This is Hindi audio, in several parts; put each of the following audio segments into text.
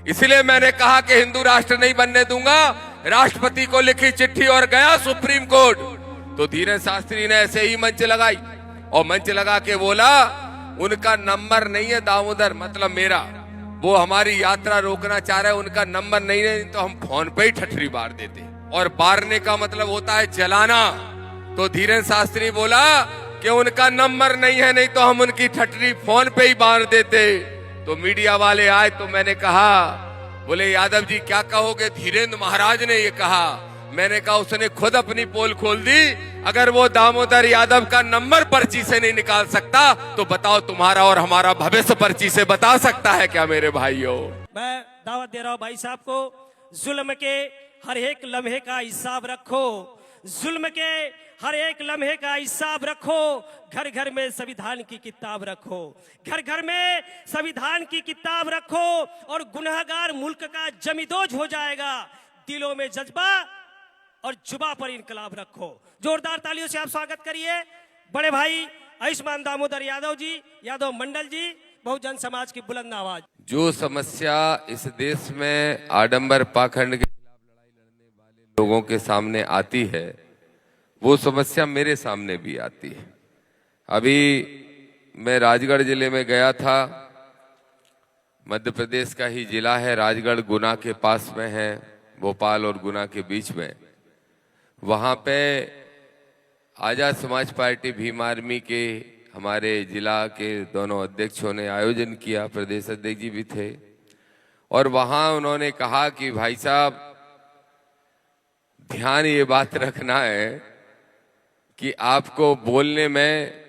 इसलिए मैंने कहा कि हिंदू राष्ट्र नहीं बनने दूंगा। राष्ट्रपति को लिखी चिट्ठी और गया सुप्रीम कोर्ट। तो धीरेन्द्र शास्त्री ने ऐसे ही मंच लगाई और मंच लगा के बोला उनका नंबर नहीं है दामोदर, मतलब मेरा, वो हमारी यात्रा रोकना चाह रहे हैं, उनका नंबर नहीं है तो हम फोन पे ही ठठरी बार देते। और बारने का मतलब होता है जलाना। तो धीरेन्द्र शास्त्री बोला कि उनका नंबर नहीं है, नहीं तो हम उनकी ठठरी फोन पे ही बार देते। तो मीडिया वाले आए तो मैंने कहा, बोले यादव जी क्या कहोगे, धीरेन्द्र महाराज ने ये कहा। मैंने कहा उसने खुद अपनी पोल खोल दी। अगर वो दामोदर यादव का नंबर पर्ची से नहीं निकाल सकता तो बताओ तुम्हारा और हमारा भविष्य पर्ची से बता सकता है क्या मेरे भाइयों। मैं दावत दे रहा हूं भाई साहब को, जुल्म के हर एक लम्हे का हिसाब रखो, जुल्म के हर एक लम्हे का हिसाब रखो। घर घर में संविधान की किताब रखो, घर घर में संविधान की किताब रखो और गुनहगार मुल्क का जमीदोज हो जाएगा। दिलों में जज्बा और जुबा पर इनकलाब रखो। जोरदार तालियों से आप स्वागत करिए बड़े भाई आयुष्मान दामोदर यादव जी, यादव मंडल जी, बहुजन समाज की बुलंद आवाज। जो समस्या इस देश में आडंबर पाखंड के खिलाफ लड़ाई लड़ने वाले लोगों के सामने आती है, वो समस्या मेरे सामने भी आती है। अभी मैं राजगढ़ जिले में गया था, मध्य प्रदेश का ही जिला है, राजगढ़ गुना के पास में है, भोपाल और गुना के बीच में। वहां पे आजाद समाज पार्टी भीम आर्मी के हमारे जिला के दोनों अध्यक्षों ने आयोजन किया, प्रदेश अध्यक्ष जी भी थे। और वहां उन्होंने कहा कि भाई साहब ध्यान ये बात रखना है कि आपको बोलने में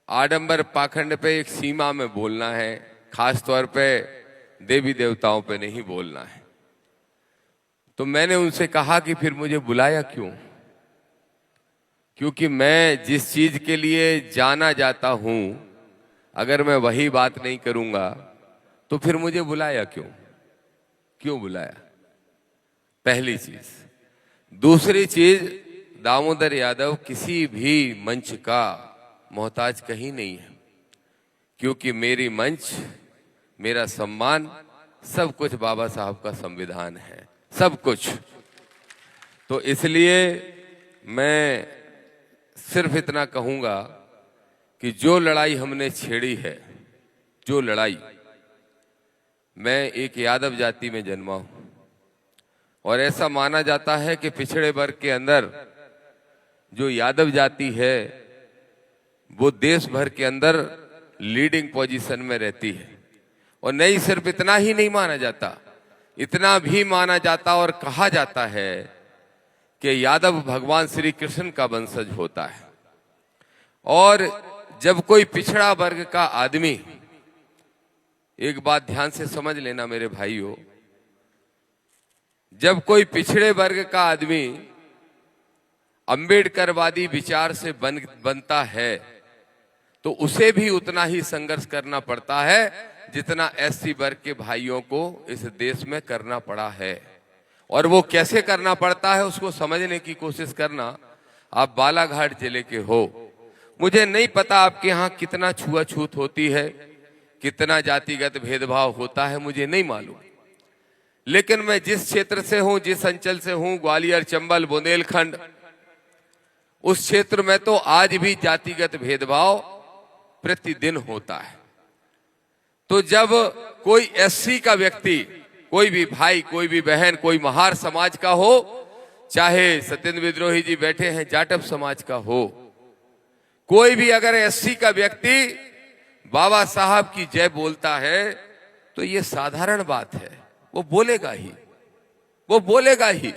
आडंबर पाखंड पे एक सीमा में बोलना है, खास तौर पे देवी देवताओं पे नहीं बोलना है। तो मैंने उनसे कहा कि फिर मुझे बुलाया क्यों? क्योंकि मैं जिस चीज के लिए जाना जाता हूं, अगर मैं वही बात नहीं करूंगा तो फिर मुझे बुलाया क्यों? क्यों बुलाया? पहली चीज। दूसरी चीज, दामोदर यादव किसी भी मंच का मोहताज कहीं नहीं है, क्योंकि मेरी मंच, मेरा सम्मान, सब कुछ बाबा साहब का संविधान है, सब कुछ। तो इसलिए मैं सिर्फ इतना कहूंगा कि जो लड़ाई हमने छेड़ी है, जो लड़ाई, मैं एक यादव जाति में जन्मा हूं और ऐसा माना जाता है कि पिछड़े वर्ग के अंदर जो यादव जाति है वो देश भर के अंदर लीडिंग पोजीशन में रहती है। और नहीं, सिर्फ इतना ही नहीं माना जाता, इतना भी माना जाता और कहा जाता है कि यादव भगवान श्री कृष्ण का वंशज होता है। और जब कोई पिछड़ा वर्ग का आदमी, एक बात ध्यान से समझ लेना मेरे भाइयों, जब कोई पिछड़े वर्ग का आदमी अंबेडकरवादी विचार से बनता है तो उसे भी उतना ही संघर्ष करना पड़ता है जितना एससी वर्ग के भाइयों को इस देश में करना पड़ा है। और वो कैसे करना पड़ता है उसको समझने की कोशिश करना। आप बालाघाट जिले के हो, मुझे नहीं पता आपके यहाँ कितना छुआछूत होती है, कितना जातिगत भेदभाव होता है, मुझे नहीं मालूम। लेकिन मैं जिस क्षेत्र से हूं, जिस अंचल से हूं, ग्वालियर, चंबल, बुंदेलखंड, उस क्षेत्र में तो आज भी जातिगत भेदभाव प्रतिदिन होता है। तो जब कोई एससी का व्यक्ति, कोई भी भाई, कोई भी बहन, कोई महार समाज का हो, चाहे सत्येंद्र विद्रोही जी बैठे हैं जाटव समाज का हो, कोई भी अगर एससी का व्यक्ति बाबा साहब की जय बोलता है तो ये साधारण बात है, वो बोलेगा ही, वो बोलेगा ही।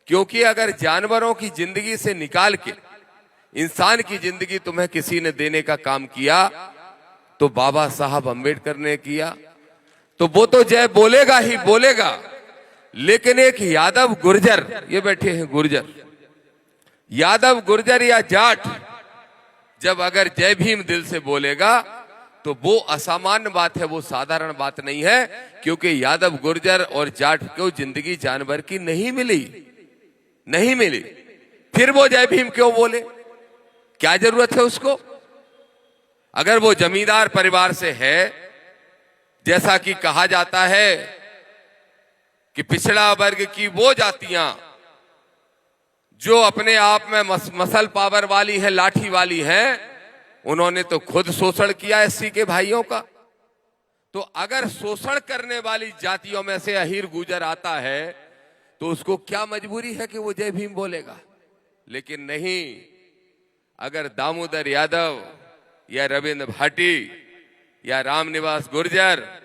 क्योंकि अगर जानवरों की जिंदगी से निकाल के इंसान की जिंदगी तुम्हें किसी ने देने का काम किया तो बाबा साहब अंबेडकर ने किया, तो वो तो जय बोलेगा ही बोलेगा। लेकिन एक यादव गुर्जर, ये बैठे हैं गुर्जर, यादव गुर्जर या जाट जब अगर जय भीम दिल से बोलेगा तो वो असामान्य बात है, वो साधारण बात नहीं है। क्योंकि यादव गुर्जर और जाट को जिंदगी जानवर की नहीं मिली, नहीं मिली, फिर वो जय भीम क्यों बोले? क्या जरूरत है उसको? अगर वो जमींदार परिवार से है, जैसा कि कहा जाता है कि पिछड़ा वर्ग की वो जातियां जो अपने आप में मसल पावर वाली है, लाठी वाली है, उन्होंने तो खुद शोषण किया एससी के भाइयों का। तो अगर शोषण करने वाली जातियों में से अहीर गुजर आता है तो उसको क्या मजबूरी है कि वो जय भीम बोलेगा? लेकिन नहीं, अगर दामोदर यादव या रविंद्र भाटी या रामनिवास गुर्जर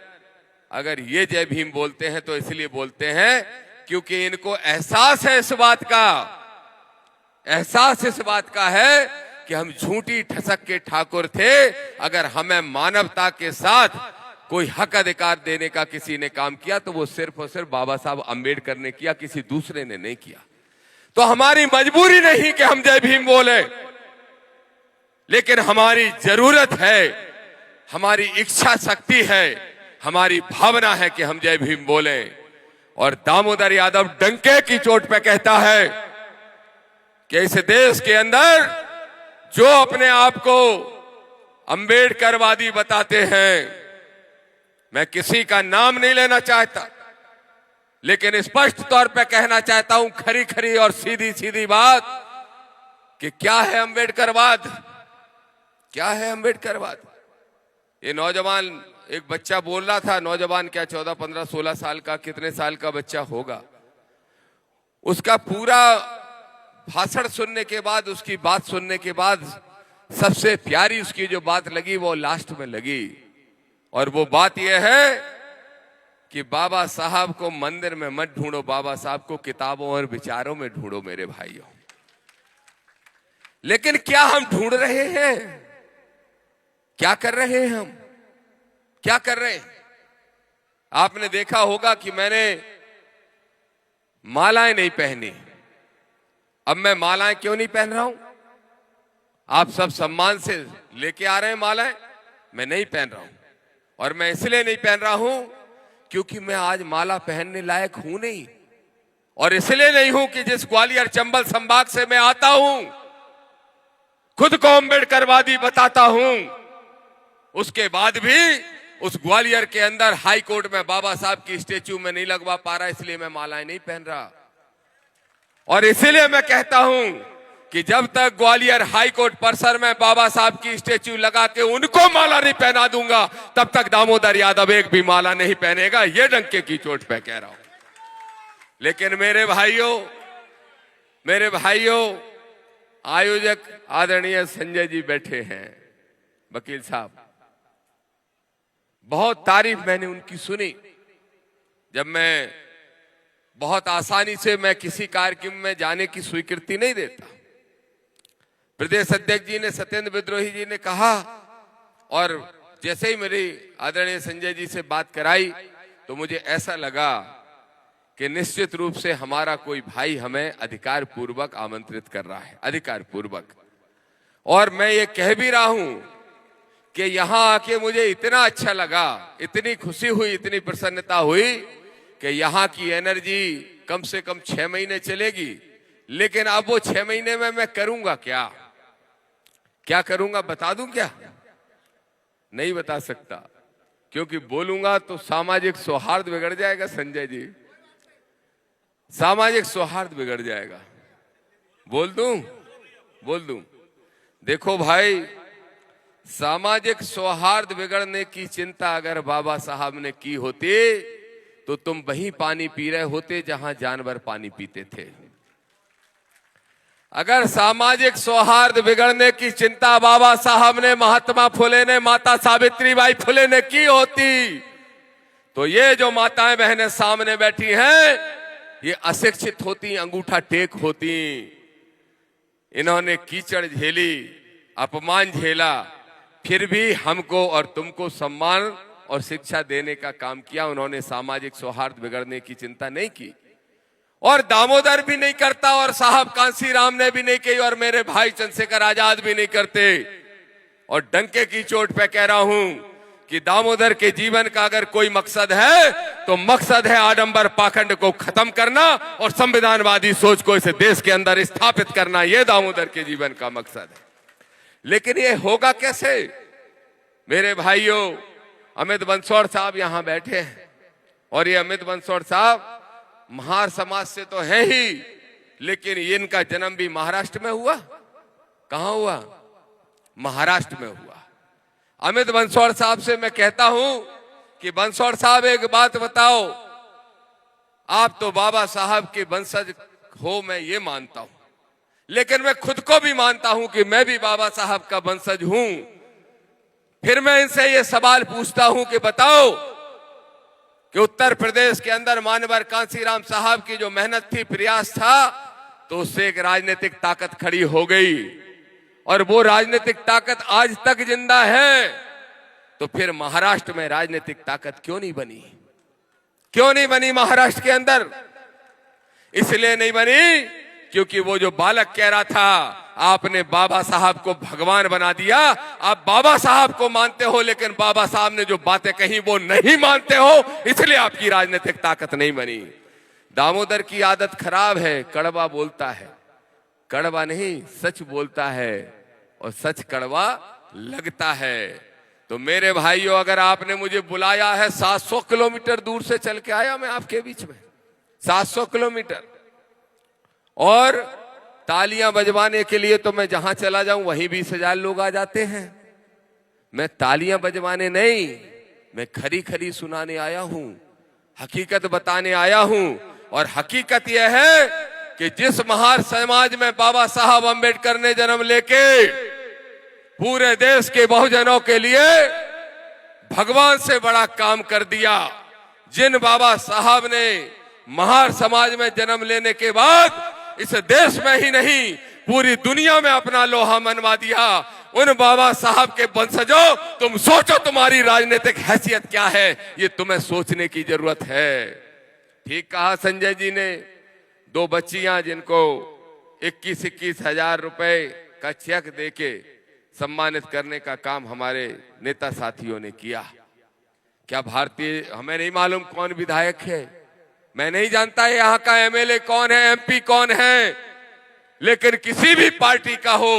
अगर ये जय भीम बोलते हैं तो इसलिए बोलते हैं क्योंकि इनको एहसास है, इस बात का एहसास इस बात का है कि हम झूठी ठसक के ठाकुर थे। अगर हमें मानवता के साथ कोई हक अधिकार देने का किसी ने काम किया तो वो सिर्फ और सिर्फ बाबा साहब अंबेडकर ने किया, किसी दूसरे ने नहीं किया। तो हमारी मजबूरी नहीं कि हम जय भीम बोले, लेकिन हमारी जरूरत है, हमारी इच्छा शक्ति है, हमारी भावना है कि हम जय भीम बोले। और दामोदर यादव डंके की चोट पे कहता है कि इस देश के अंदर जो अपने आप को अंबेडकरवादी बताते हैं, मैं किसी का नाम नहीं लेना चाहता, लेकिन स्पष्ट तौर पे कहना चाहता हूं, खरी खरी और सीधी सीधी बात कि क्या है अंबेडकरवाद, क्या है अंबेडकरवाद। ये नौजवान, एक बच्चा बोल रहा था, नौजवान क्या 14, 15, 16 साल का, कितने साल का बच्चा होगा, उसका पूरा भाषण सुनने के बाद, उसकी बात सुनने के बाद सबसे प्यारी उसकी जो बात लगी वो लास्ट में लगी, और वो बात यह है कि बाबा साहब को मंदिर में मत ढूंढो, बाबा साहब को किताबों और विचारों में ढूंढो मेरे भाइयों। लेकिन क्या हम ढूंढ रहे हैं? क्या कर रहे हैं हम? क्या कर रहे हैं? आपने देखा होगा कि मैंने मालाएं नहीं पहनी। अब मैं मालाएं क्यों नहीं पहन रहा हूं? आप सब सम्मान से लेके आ रहे हैं मालाएं, मैं नहीं पहन रहा हूं। और मैं इसलिए नहीं पहन रहा हूं क्योंकि मैं आज माला पहनने लायक हूं नहीं, और इसलिए नहीं हूं कि जिस ग्वालियर चंबल संभाग से मैं आता हूं, खुद को अंबेडकरवादी बताता हूं, उसके बाद भी उस ग्वालियर के अंदर हाई कोर्ट में बाबा साहब की स्टेच्यू में नहीं लगवा पा रहा, इसलिए मैं मालाएं नहीं पहन रहा। और इसीलिए मैं कहता हूं कि जब तक ग्वालियर हाई कोर्ट परिसर में बाबा साहब की स्टेच्यू लगा के उनको माला नहीं पहना दूंगा, तब तक दामोदर यादव एक भी माला नहीं पहनेगा। ये डंके की चोट पे कह रहा हूं। लेकिन मेरे भाइयों, आयोजक आदरणीय संजय जी बैठे हैं, वकील साहब, बहुत तारीफ मैंने उनकी सुनी। जब मैं बहुत आसानी से मैं किसी कार्यक्रम में जाने की स्वीकृति नहीं देता, प्रदेश अध्यक्ष जी ने, सत्येंद्र विद्रोही जी ने कहा, और जैसे ही मेरी आदरणीय संजय जी से बात कराई तो मुझे ऐसा लगा कि निश्चित रूप से हमारा कोई भाई हमें अधिकार पूर्वक आमंत्रित कर रहा है, अधिकार पूर्वक। और मैं ये कह भी रहा हूं कि यहां आके मुझे इतना अच्छा लगा, इतनी खुशी हुई, इतनी प्रसन्नता हुई कि यहां की एनर्जी कम से कम 6 महीने चलेगी। लेकिन अब वो 6 महीने में मैं करूंगा क्या करूंगा बता दूं क्या? नहीं बता सकता, क्योंकि बोलूंगा तो सामाजिक सौहार्द बिगड़ जाएगा। संजय जी, सामाजिक सौहार्द बिगड़ जाएगा। बोल दूं? देखो भाई, सामाजिक सौहार्द बिगड़ने की चिंता अगर बाबा साहब ने की होती तो तुम वहीं पानी पी रहे होते जहां जानवर पानी पीते थे। अगर सामाजिक सौहार्द बिगड़ने की चिंता बाबा साहब ने, महात्मा फुले ने, माता सावित्रीबाई फुले ने की होती तो ये जो माताएं बहनें सामने बैठी हैं, ये अशिक्षित होती, अंगूठा टेक होती। इन्होंने कीचड़ झेली, अपमान झेला, फिर भी हमको और तुमको सम्मान और शिक्षा देने का काम किया। उन्होंने सामाजिक सौहार्द बिगड़ने की चिंता नहीं की, और दामोदर भी नहीं करता, और साहब कांसीराम ने भी नहीं की, और मेरे भाई चंद्रशेखर आजाद भी नहीं करते। और डंके की चोट पे कह रहा हूं कि दामोदर के जीवन का अगर कोई मकसद है तो मकसद है आडंबर पाखंड को खत्म करना और संविधानवादी सोच को इस देश के अंदर स्थापित करना। यह दामोदर के जीवन का मकसद है। लेकिन ये होगा कैसे? मेरे भाइयों, अमित बंसोड़ साहब यहां बैठे हैं और ये अमित बंसोड़ साहब महार समाज से तो है ही, लेकिन इनका जन्म भी महाराष्ट्र में हुआ। कहां हुआ? महाराष्ट्र में हुआ। अमित बंसोड़ साहब से मैं कहता हूं कि बंसोड़ साहब एक बात बताओ, आप तो बाबा साहब के वंशज हो, मैं ये मानता हूं, लेकिन मैं खुद को भी मानता हूं कि मैं भी बाबा साहब का वंशज हूं। फिर मैं इनसे ये सवाल पूछता हूं कि बताओ कि उत्तर प्रदेश के अंदर मानवर कांसीराम साहब की जो मेहनत थी, प्रयास था, तो उससे एक राजनीतिक ताकत खड़ी हो गई और वो राजनीतिक ताकत आज तक जिंदा है। तो फिर महाराष्ट्र में राजनीतिक ताकत क्यों नहीं बनी? क्यों नहीं बनी महाराष्ट्र के अंदर? इसलिए नहीं बनी क्योंकि वो जो बालक कह रहा था आपने बाबा साहब को भगवान बना दिया, आप बाबा साहब को मानते हो, लेकिन बाबा साहब ने जो बातें कही वो नहीं मानते हो, इसलिए आपकी राजनीतिक ताकत नहीं बनी। दामोदर की आदत खराब है, कड़वा बोलता है। कड़वा नहीं, सच बोलता है और सच कड़वा लगता है। तो मेरे भाइयों, अगर आपने मुझे बुलाया है, 700 किलोमीटर दूर से चल के आया मैं आपके बीच में, 700 किलोमीटर, और तालियां बजवाने के लिए तो मैं जहां चला जाऊं वहीं 20,000 लोग आ जाते हैं। मैं तालियां बजवाने नहीं, मैं खरी खरी सुनाने आया हूं, हकीकत बताने आया हूं। और हकीकत यह है कि जिस महार समाज में बाबा साहब अंबेडकर ने जन्म लेके पूरे देश के बहुजनों के लिए भगवान से बड़ा काम कर दिया, जिन बाबा साहब ने महार समाज में जन्म लेने के बाद इस देश में ही नहीं पूरी दुनिया में अपना लोहा मनवा दिया, उन बाबा साहब के वंशजों, तुम सोचो तुम्हारी राजनीतिक हैसियत क्या है, ये तुम्हें सोचने की जरूरत है। ठीक कहा संजय जी ने, 2 बच्चियां जिनको 21-21 हजार रुपए का चेक देके सम्मानित करने का काम हमारे नेता साथियों ने किया। क्या भारतीय, हमें नहीं मालूम कौन विधायक है, मैं नहीं जानता यहाँ का एमएलए कौन है, एमपी कौन है, लेकिन किसी भी पार्टी का हो,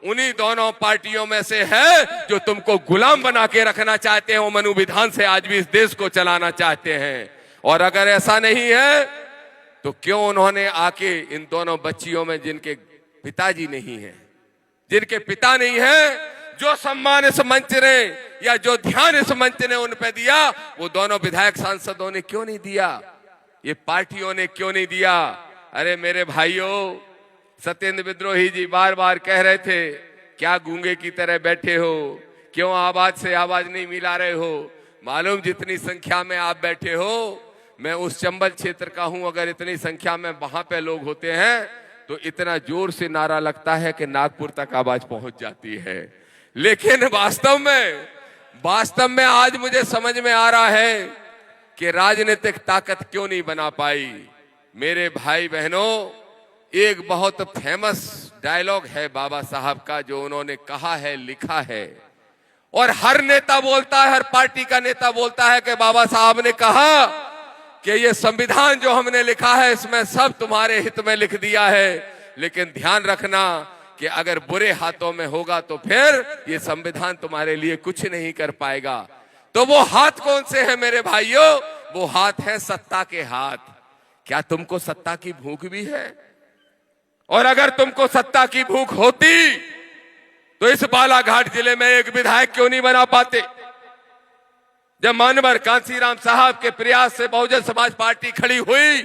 उन्हीं दोनों पार्टियों में से है जो तुमको गुलाम बना के रखना चाहते हैं, वो मनु विधान से आज भी इस देश को चलाना चाहते हैं। और अगर ऐसा नहीं है तो क्यों उन्होंने आके इन दोनों बच्चियों में जिनके पिताजी नहीं है, जिनके पिता नहीं है, जो सम्मान इस मंच ने या जो ध्यान इस मंच ने उन पे दिया, वो दोनों विधायक सांसदों ने क्यों नहीं दिया, ये पार्टियों ने क्यों नहीं दिया? अरे मेरे भाइयों, सत्येंद्र विद्रोही जी बार बार कह रहे थे, क्या गूंगे की तरह बैठे हो, क्यों आवाज से आवाज नहीं मिला रहे हो? मालूम जितनी संख्या में आप बैठे हो, मैं उस चंबल क्षेत्र का हूं, अगर इतनी संख्या में वहां पे लोग होते हैं तो इतना जोर से नारा लगता है कि नागपुर तक आवाज पहुंच जाती है। लेकिन वास्तव में आज मुझे समझ में आ रहा है कि राजनीतिक ताकत क्यों नहीं बना पाई। मेरे भाई बहनों, एक बहुत फेमस डायलॉग है बाबा साहब का, जो उन्होंने कहा है, लिखा है, और हर नेता बोलता है, हर पार्टी का नेता बोलता है कि बाबा साहब ने कहा कि ये संविधान जो हमने लिखा है इसमें सब तुम्हारे हित में लिख दिया है, लेकिन ध्यान रखना कि अगर बुरे हाथों में होगा तो फिर ये संविधान तुम्हारे लिए कुछ नहीं कर पाएगा। तो वो हाथ कौन से हैं मेरे भाइयों? वो हाथ है सत्ता के हाथ। क्या तुमको सत्ता की भूख भी है? और अगर तुमको सत्ता की भूख होती तो इस बालाघाट जिले में एक विधायक क्यों नहीं बना पाते? जब मानवर कांसीराम साहब के प्रयास से बहुजन समाज पार्टी खड़ी हुई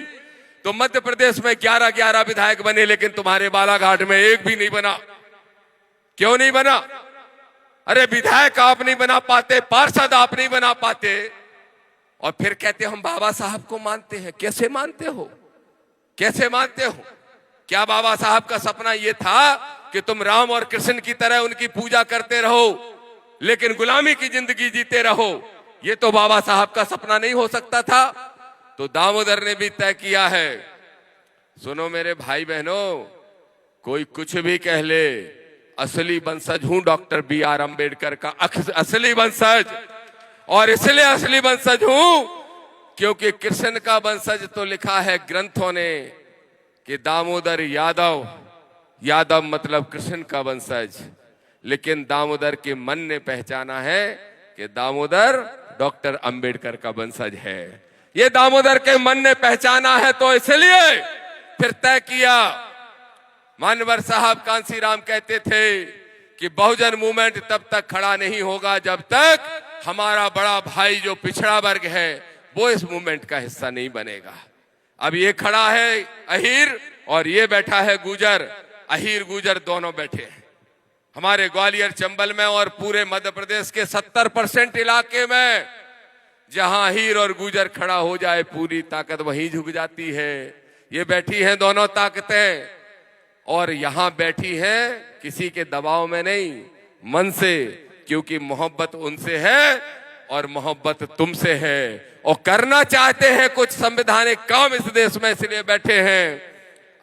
तो मध्य प्रदेश में 11 विधायक बने, लेकिन तुम्हारे बालाघाट में एक भी नहीं बना। क्यों नहीं बना? अरे विधायक आप नहीं बना पाते, पार्षद आप नहीं बना पाते, और फिर कहते हम बाबा साहब को मानते हैं। कैसे मानते हो? कैसे मानते हो? क्या बाबा साहब का सपना यह था कि तुम राम और कृष्ण की तरह उनकी पूजा करते रहो लेकिन गुलामी की जिंदगी जीते रहो? ये तो बाबा साहब का सपना नहीं हो सकता था। तो दामोदर ने भी तय किया है। सुनो मेरे भाई बहनों, कोई कुछ भी कह ले, असली वंशज हूं डॉक्टर BR अम्बेडकर का, असली वंशज। और इसलिए असली वंशज हूं क्योंकि कृष्ण का वंशज तो लिखा है ग्रंथों ने कि दामोदर यादव, यादव मतलब कृष्ण का वंशज, लेकिन दामोदर के मन ने पहचाना है कि दामोदर डॉक्टर अंबेडकर का वंशज है। ये दामोदर के मन ने पहचाना है, तो इसलिए फिर तय किया। मानवर साहब कांसीराम कहते थे कि बहुजन मूवमेंट तब तक खड़ा नहीं होगा जब तक हमारा बड़ा भाई जो पिछड़ा वर्ग है वो इस मूवमेंट का हिस्सा नहीं बनेगा। अब ये खड़ा है अहीर और ये बैठा है गुजर। अहीर गुजर दोनों बैठे हैं हमारे ग्वालियर चंबल में और पूरे मध्य प्रदेश के 70% इलाके में। जहां अहीर और गुजर खड़ा हो जाए पूरी ताकत वहीं झुक जाती है। ये बैठी हैं दोनों ताकतें और यहां बैठी हैं किसी के दबाव में नहीं, मन से, क्योंकि मोहब्बत उनसे है और मोहब्बत तुमसे है और करना चाहते हैं कुछ संवैधानिक काम इस देश में, इसलिए बैठे हैं।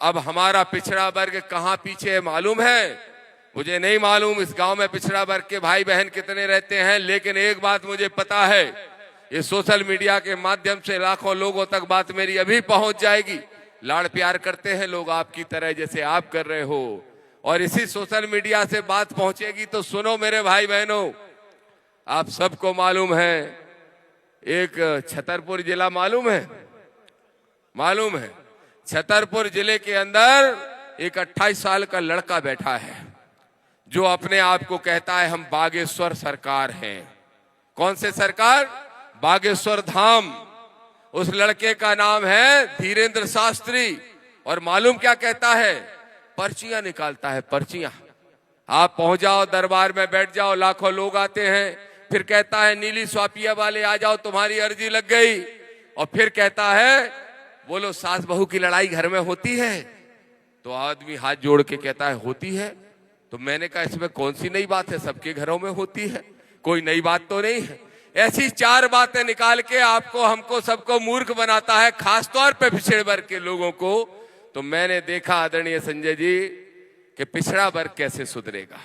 अब हमारा पिछड़ा वर्ग कहां पीछे है मालूम है? मुझे नहीं मालूम इस गांव में पिछड़ा वर्ग के भाई बहन कितने रहते हैं, लेकिन एक बात मुझे पता है, ये सोशल मीडिया के माध्यम से लाखों लोगों तक बात मेरी अभी पहुंच जाएगी। लाड़ प्यार करते हैं लोग आपकी तरह, जैसे आप कर रहे हो, और इसी सोशल मीडिया से बात पहुंचेगी। तो सुनो मेरे भाई बहनों, आप सबको मालूम है एक छतरपुर जिला मालूम है छतरपुर जिले के अंदर एक 28 साल का लड़का बैठा है जो अपने आप को कहता है हम बागेश्वर सरकार हैं। कौन से सरकार? बागेश्वर धाम। उस लड़के का नाम है धीरेंद्र शास्त्री। और मालूम क्या कहता है? पर्चियां निकालता है, पर्चियां। आप पहुंच जाओ दरबार में बैठ जाओ, लाखों लोग आते हैं, फिर कहता है नीली स्वापिया वाले आ जाओ तुम्हारी अर्जी लग गई। और फिर कहता है बोलो सास बहू की लड़ाई घर में होती है? तो आदमी हाथ जोड़ के कहता है होती है। तो मैंने कहा इसमें कौन सी नई बात है, सबके घरों में होती है, कोई नई बात तो नहीं है। ऐसी 4 बातें निकाल के आपको हमको सबको मूर्ख बनाता है, खासतौर पे पिछड़े वर्ग के लोगों को। तो मैंने देखा आदरणीय संजय जी कि पिछड़ा वर्ग कैसे सुधरेगा।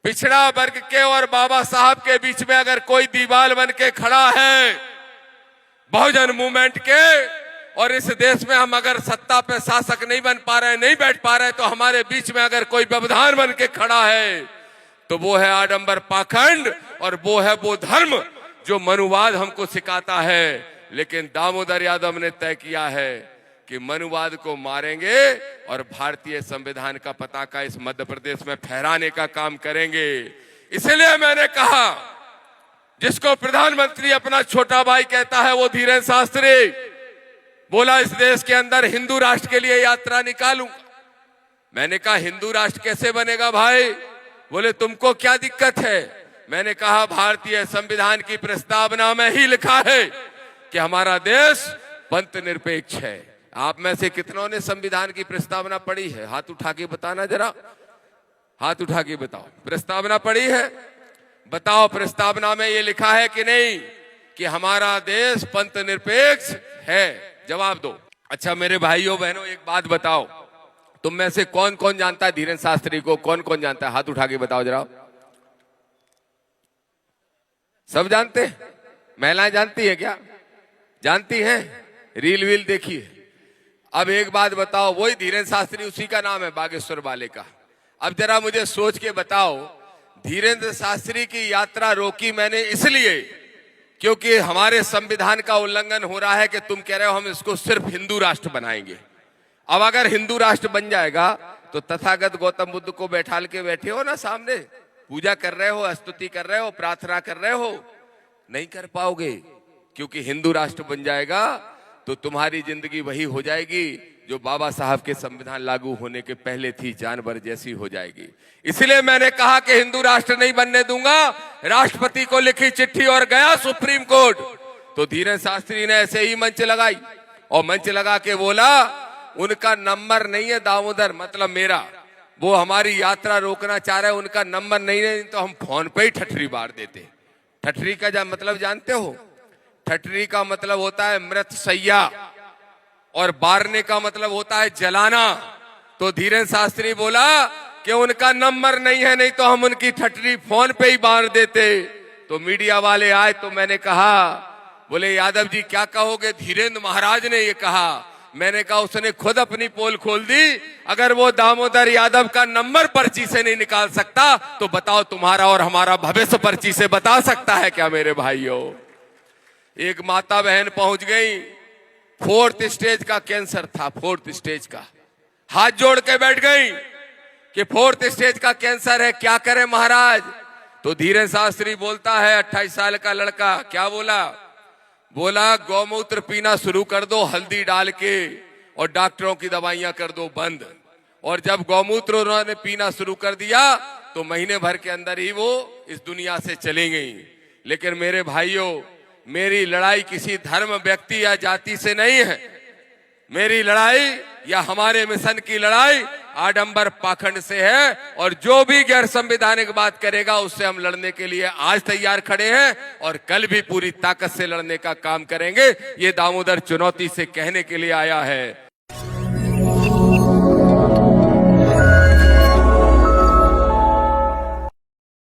पिछड़ा वर्ग के और बाबा साहब के बीच में अगर कोई दीवार बन के खड़ा है बहुजन मूवमेंट के, और इस देश में हम अगर सत्ता पे शासक नहीं बन पा रहे, नहीं बैठ पा रहे, तो हमारे बीच में अगर कोई व्यवधान बन के खड़ा है तो वो है आडंबर पाखंड और वो है वो धर्म जो मनुवाद हमको सिखाता है। लेकिन दामोदर यादव ने तय किया है कि मनुवाद को मारेंगे और भारतीय संविधान का पताका इस मध्य प्रदेश में फहराने का काम करेंगे। इसलिए मैंने कहा जिसको प्रधानमंत्री अपना छोटा भाई कहता है वो धीरेंद्र शास्त्री बोला इस देश के अंदर हिंदू राष्ट्र के लिए यात्रा निकालूंगा। मैंने कहा हिंदू राष्ट्र कैसे बनेगा भाई? बोले तुमको क्या दिक्कत है? मैंने कहा भारतीय संविधान की प्रस्तावना में ही लिखा है कि हमारा देश पंथ निरपेक्ष है। आप में से कितनों ने संविधान की प्रस्तावना पढ़ी है? हाथ उठा के बताना जरा, हाथ उठा के बताओ। प्रस्तावना पढ़ी है? बताओ प्रस्तावना में ये लिखा है कि नहीं कि हमारा देश पंथ निरपेक्ष है? जवाब दो। अच्छा मेरे भाइयों बहनों एक बात बताओ, तुम में से कौन कौन जानता है धीरेंद्र शास्त्री को? कौन कौन जानता है? हाथ उठा के बताओ जरा। सब जानते हैं? महिलाएं जानती है क्या? जानती हैं? रील वील देखी है? अब एक बात बताओ, वही धीरेंद्र शास्त्री उसी का नाम है बागेश्वर वाले का। अब जरा मुझे सोच के बताओ, धीरेंद्र शास्त्री की यात्रा रोकी मैंने इसलिए क्योंकि हमारे संविधान का उल्लंघन हो रहा है कि तुम कह रहे हो हम इसको सिर्फ हिंदू राष्ट्र बनाएंगे। अब अगर हिंदू राष्ट्र बन जाएगा तो तथागत गौतम बुद्ध को बैठाल के बैठे हो ना सामने, पूजा कर रहे हो, स्तुति कर रहे हो, प्रार्थना कर रहे हो, नहीं कर पाओगे। क्योंकि हिंदू राष्ट्र बन जाएगा तो तुम्हारी जिंदगी वही हो जाएगी जो बाबा साहब के संविधान लागू होने के पहले थी, जानवर जैसी हो जाएगी। इसलिए मैंने कहा कि हिंदू राष्ट्र नहीं बनने दूंगा। राष्ट्रपति को लिखी चिट्ठी और गया सुप्रीम कोर्ट। तो धीरेंद्र शास्त्री ने ऐसे ही मंच लगाई और मंच लगा के बोला उनका नंबर नहीं है दामोदर, मतलब मेरा, वो हमारी यात्रा रोकना चाह रहे हैं, उनका नंबर नहीं है तो हम फोन पे ही ठठरी बार देते। ठठरी का मतलब जानते हो? ठठरी का मतलब होता है मृत सैया और बारने का मतलब होता है जलाना। तो धीरेंद्र शास्त्री बोला कि उनका नंबर नहीं है, नहीं तो हम उनकी ठठरी फोन पे ही बार देते। तो मीडिया वाले आए तो मैंने कहा, बोले यादव जी क्या कहोगे? धीरेंद्र महाराज ने ये कहा। मैंने कहा उसने खुद अपनी पोल खोल दी। अगर वो दामोदर यादव का नंबर पर्ची से नहीं निकाल सकता तो बताओ तुम्हारा और हमारा भविष्य पर्ची से बता सकता है क्या मेरे भाइयों। एक माता बहन पहुंच गई, 4th स्टेज का कैंसर था, 4th स्टेज का। हाथ जोड़ के बैठ गई कि 4th स्टेज का कैंसर है, क्या करें महाराज। तो धीरेन शास्त्री बोलता है, 28 साल का लड़का, क्या बोला गौमूत्र पीना शुरू कर दो हल्दी डाल के, और डॉक्टरों की दवाइयां कर दो बंद। और जब गौमूत्र उन्होंने पीना शुरू कर दिया तो महीने भर के अंदर ही वो इस दुनिया से चली गई। लेकिन मेरे भाइयों, मेरी लड़ाई किसी धर्म, व्यक्ति या जाति से नहीं है। मेरी लड़ाई या हमारे मिशन की लड़ाई आडंबर पाखंड से है, और जो भी गैर संवैधानिक बात करेगा उससे हम लड़ने के लिए आज तैयार खड़े हैं और कल भी पूरी ताकत से लड़ने का काम करेंगे। ये दामोदर चुनौती से कहने के लिए आया है।